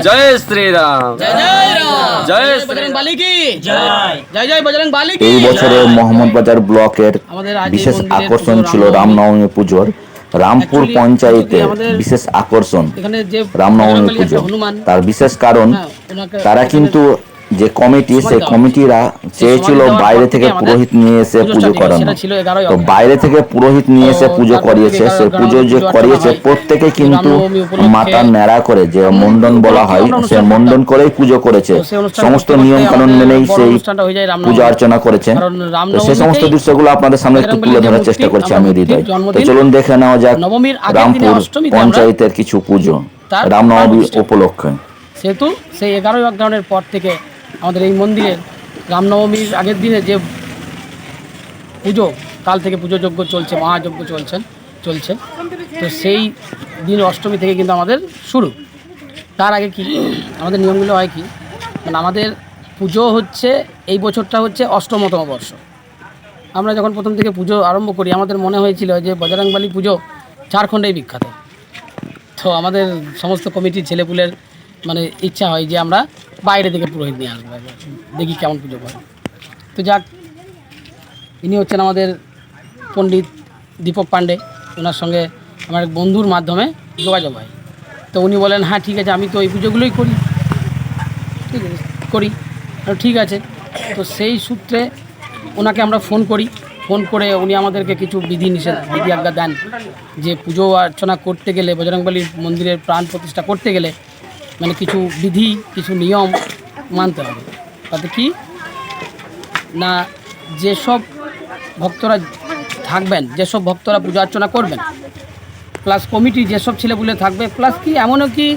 জয় শ্রীরাম, জয় বজরং বালি কি জয়, জয় জয় বজরং বালি কি। এই বছরে মোহাম্মদবাজার ব্লকের আমাদের আজ বিশেষ মন্দিরের আকর্ষণ পুজো ছিল রামনবমী পুজোর। রামপুর Actually, পঞ্চায়েতে আমাদের বিশেষ আকর্ষণ এখানে যে রামনবমী বজরংবলী পুজো। একটা হনুমান, তার বিশেষ কারণ হ্যাঁ, ওনাকে তারা কিন্তু যে কমিটি, সমাধি সেই দেওয়া কমিটিরা চেয়েছিল সমাধি দেওয়ার বাইরে পর থেকে থেকে আমাদের পুরোহিত নিয়ে এসে পুজো পুজো start হয়েছে, করানো। সেটা ছিল 11ই তো অগ্রায়ণ। বাইরে থেকে পুরোহিত নিয়ে এসে তো পুজো তারপর করিয়েছে। থেকে সে 11ই পুজো যে অগ্রায়ণ করিয়েছে হয়। প্রত্যেকে কিন্তু রামনবমী উপলক্ষে মাথা ন্যাড়া করে, যে রামনবমী মণ্ডন বলা হয়, উপলক্ষে আমরা সে অনুষ্ঠান মণ্ডন করতাম। করেই পুজো করেছে। তো সেই অনুষ্ঠান সমস্ত করতে করতে নিয়ম কানুন আমাদের মেনেই বড় সেই অনুষ্ঠানটা হয়ে যায় রামনবমী। পূজা অর্চনা করেছেন। কারণ তো সেই সমস্ত রামনবমীতেই দৃশ্যগুলো আপনাদের সামনে একটু তুলে বজরংবলীর যে ধরার মূর্তি, চেষ্টা করছি আমরা আমি মূর্তির হৃদয়। তো জন্মদিন চলুন দেখে নেওয়া যাক নবমীর আগের দিনে রামপুর অষ্টমীতে আমরা পঞ্চায়েতের কিছু পুজো তার রামনবমী প্রাণ প্রতিষ্ঠা। উপলক্ষে। সেহেতু সেই 11ই অগ্রহায়ণের পর থেকে আমাদের এই মন্দিরের রামনবমীর আগের দিনে যে পুজো, কাল থেকে পুজো যজ্ঞ চলছে, মহাযজ্ঞ চলছে। তো সেই দিন অষ্টমী থেকে কিন্তু আমাদের শুরু। তার আগে কি আমাদের নিয়মগুলো হয় কি, মানে আমাদের পুজো হচ্ছে, এই বছরটা হচ্ছে অষ্টমতম বর্ষ। আমরা যখন প্রথম থেকে পুজো আরম্ভ করি, আমাদের মনে হয়েছিল যে বজরংবলী পুজো ঝাড়খণ্ডেই বিখ্যাত। তো আমাদের সমস্ত কমিটির ছেলেপুলের মানে ইচ্ছা হয় যে আমরা বাইরে থেকে পুরোহিত নিয়ে আসবো, একবার দেখি কেমন পুজো করে। তো যাক, ইনি হচ্ছেন আমাদের পণ্ডিত দীপক পাণ্ডে। ওনার সঙ্গে আমার এক বন্ধুর মাধ্যমে যোগাযোগ হয়। তো উনি বলেন, হ্যাঁ ঠিক আছে, আমি তো এই পুজোগুলোই করি, ঠিক আছে করি। ঠিক আছে। তো সেই সূত্রে ওনাকে আমরা ফোন করে উনি আমাদেরকে কিছু বিধি আজ্ঞা দেন যে পুজো অর্চনা করতে গেলে, বজরংবলী মন্দিরের প্রাণ প্রতিষ্ঠা করতে গেলে মানে কিছু বিধি, কিছু নিয়ম মানতে হবে। তাতে কি না, যেসব ভক্তরা থাকবেন, যেসব ভক্তরা পূজা অর্চনা করবেন, প্লাস কমিটি যেসব ছেলেপুলে থাকবে, প্লাস কি এমনও কি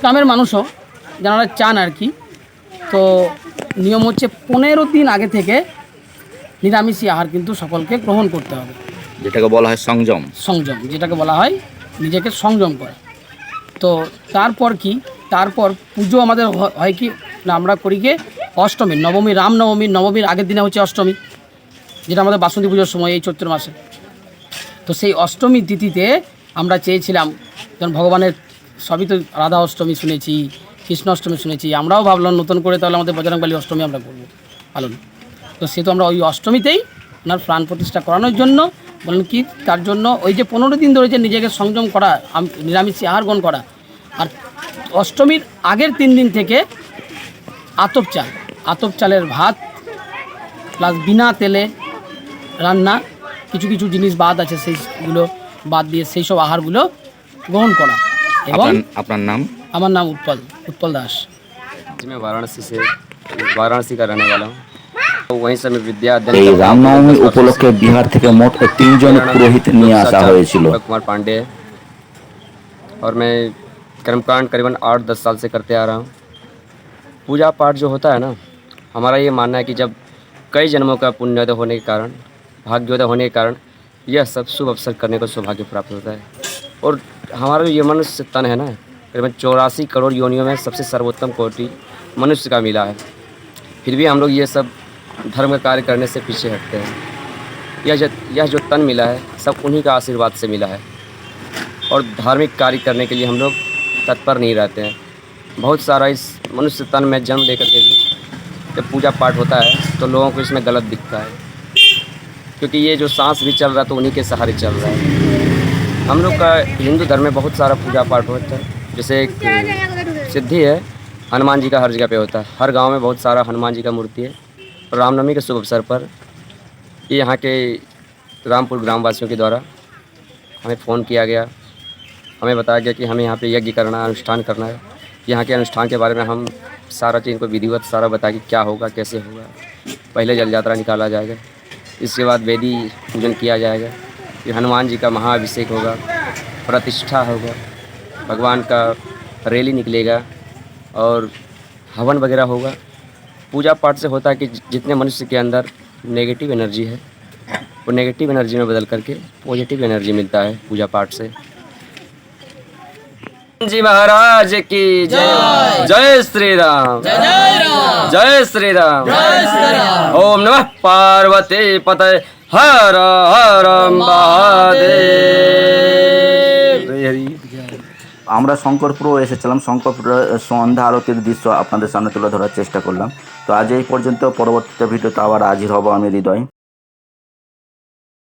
গ্রামের মানুষও যারা চান আর কি। তো নিয়ম হচ্ছে 15 দিন আগে থেকে নিরামিষী আহার কিন্তু সকলকে গ্রহণ করতে হবে। যেটাকে বলা হয় সংযম, যেটাকে বলা হয় নিজেকে সংযম করা। তো তারপর পুজো আমাদের হয় কি না, আমরা করি কি অষ্টমী, নবমীর আগের দিনে হচ্ছে অষ্টমী, যেটা আমাদের বাসন্তী পুজোর সময় এই চৈত্র মাসে। তো সেই অষ্টমী তিথিতে আমরা চেয়েছিলাম, যেমন ভগবানের সবই তো রাধা অষ্টমী শুনেছি, কৃষ্ণ অষ্টমী শুনেছি, আমরাও ভাবলাম নতুন করে তাহলে আমাদের বজরংবলী অষ্টমী আমরা করবো পালন। তো সে তো আমরা ওই অষ্টমীতেই ওনার প্রাণ প্রতিষ্ঠা করানোর জন্য বলেন কি, তার জন্য ওই যে 15 দিন ধরে যে নিজেকে সংযম করা, নিরামিষী আহার গ্রহণ করা, আর অষ্টমীর আগের 3 দিন থেকে আতপ চালের ভাত প্লাস বিনা তেলে রান্না, কিছু জিনিস বাদ আছে, সেইগুলো বাদ দিয়ে সেই সব আহারগুলো গ্রহণ করা। এবং আপনার নাম? আমার নাম उत्पल दास। मैं वाराणसी का रहने वाला हूँ। तो वहीं से मैं विद्या अध्ययन এই करता हूँ। রামনবমী 10 वर्षों উপলক্ষে से বিহার থেকে মোট 3 জন পুরোহিত নিয়ে আসা হয়েছিল। कुमार पांडे है और मैं कर्मकांड करीबन 8-10 साल से करते आ रहा हूँ। पूजा पाठ जो होता है ना, हमारा ये मानना है कि जब कई जन्मों का पुण्योदय होने के कारण, भाग्योदय होने के कारण यह सब शुभ अवसर करने को सौभाग्य प्राप्त होता है। और हमारा जो ये मनुष्य तन है ना, करीबन 84 करोड़ योनियों में सबसे सर्वोत्तम कोटि मनुष्य का मिला है। फिर भी हम लोग ये सब धर्म का कार्य करने से पीछे हटते हैं। यह जो तन मिला है सब उन्हीं का आशीर्वाद से मिला है, और धार्मिक कार्य करने के लिए हम लोग तत्पर नहीं रहते हैं। बहुत सारा इस मनुष्य तन में जन्म लेकर के भी जब पूजा पाठ होता है तो लोगों को इसमें गलत दिखता है, क्योंकि ये जो सांस भी चल रहा है तो उन्हीं के सहारे चल रहा है। हम लोग का हिंदू धर्म में बहुत सारा पूजा पाठ होता है। जैसे एक सिद्धि है, हनुमान जी का हर जगह पे होता है, हर गांव में बहुत सारा हनुमान जी का मूर्ति है। और रामनवमी के शुभ अवसर पर ये यहाँ के रामपुर ग्रामवासियों के द्वारा हमें फ़ोन किया गया, हमें बताया गया कि हमें यहाँ पे यज्ञ करना, अनुष्ठान करना है। यहाँ के अनुष्ठान के बारे में हम सारा चीज़ को विधिवत सारा बताया कि क्या होगा, कैसे होगा। पहले जल यात्रा निकाला जाएगा, इसके बाद वेदी पूजन किया जाएगा, फिर हनुमान जी का महाअभिषेक होगा, प्रतिष्ठा होगा, भगवान का रैली निकलेगा और हवन वगैरह होगा। पूजा पाठ से होता है कि जितने मनुष्य के अंदर नेगेटिव एनर्जी है वो नेगेटिव एनर्जी में बदल करके पॉजिटिव एनर्जी मिलता है पूजा पाठ से। जी महाराज की जय। जय श्री राम, जय श्री राम। ओम नमः पार्वती पतये हर हर महादेव। আমরা শঙ্করপুরও এসেছিলাম, শঙ্করপুরের সন্ধ্যা আরতির দৃশ্য আপনাদের সামনে তুলে ধরার চেষ্টা করলাম। তো আজ এই পর্যন্ত, পরবর্তী ভিডিওতে আবার হাজির হব আমি হৃদয়।